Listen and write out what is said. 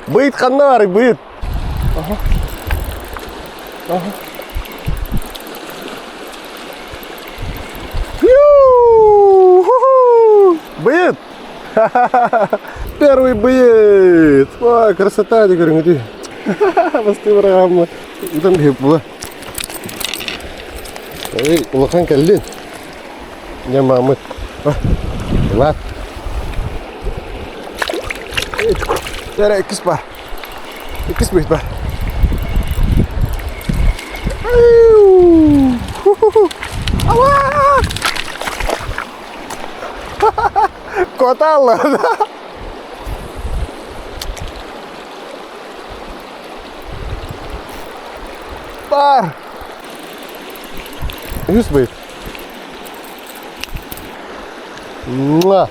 Быйт ханнары, быйт. Ага. Ага. Быйт. Первый быйт. Ой, красота, говорю, иди. Басты программа. Идан хепла. Эй, улахан каллин. Я мамы. Ла. Яра, икис бар. Икис быйт бар. Ава! Коталла. Бар. Yüz bıyık. Mua.